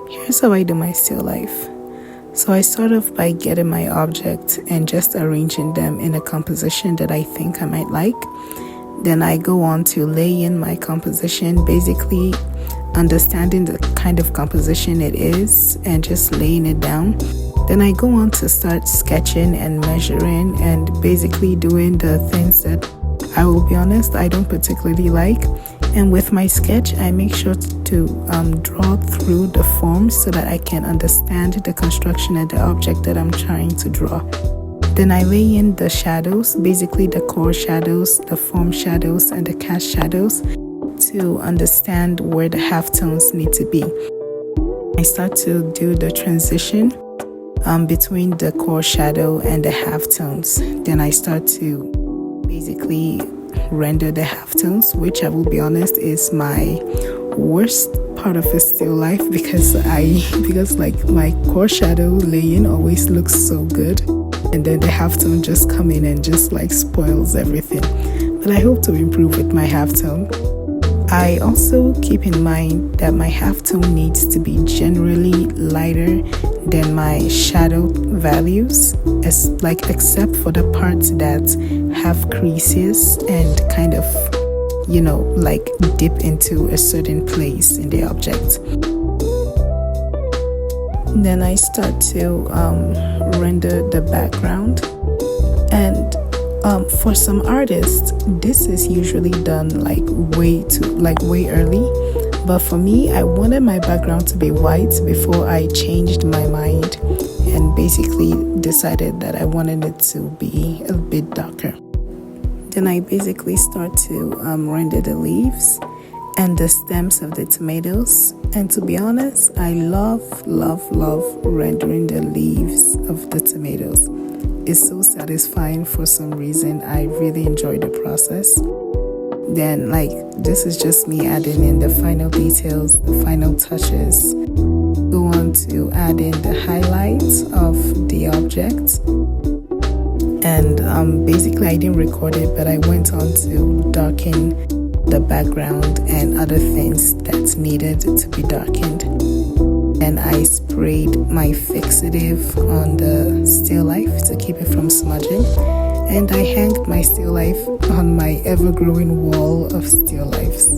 Here's how I do my still life. So I start off by getting my object and just arranging them in a composition that I think I might like. Then I go on to lay in my composition, basically understanding the kind of composition it is and just laying it down. Then I go on to start sketching and measuring and basically doing the things that I will be honest, I don't particularly like. And with my sketch, I make sure to draw through the forms so that I can understand the construction of the object that I'm trying to draw. Then I lay in the shadows, basically the core shadows, the form shadows, and the cast shadows to understand where the halftones need to be. I start to do the transition between the core shadow and the halftones. Then I start to basically render the halftones, which I will be honest is my worst part of a still life because my core shadow laying always looks so good, and then the halftone just come in and just like spoils everything. But I hope to improve with my halftone. I also keep in mind that my halftone needs to be generally lighter than my shadow values, except for the parts that have creases and kind of, dip into a certain place in the object. Then I start to render the background, and for some artists, this is usually done way early. But for me, I wanted my background to be white before I changed my mind and basically decided that I wanted it to be a bit darker. Then I basically start to render the leaves and the stems of the tomatoes. And to be honest, I love rendering the leaves of the tomatoes. It's so satisfying for some reason. I really enjoy the process. Then this is just me adding in the final details, the final touches. Go on to add in the highlights of the object. And basically I didn't record it, but I went on to darken the background and other things that's needed to be darkened. And I sprayed my fixative on the still life to keep it from smudging. And I hanged my still life on my ever-growing wall of still lifes.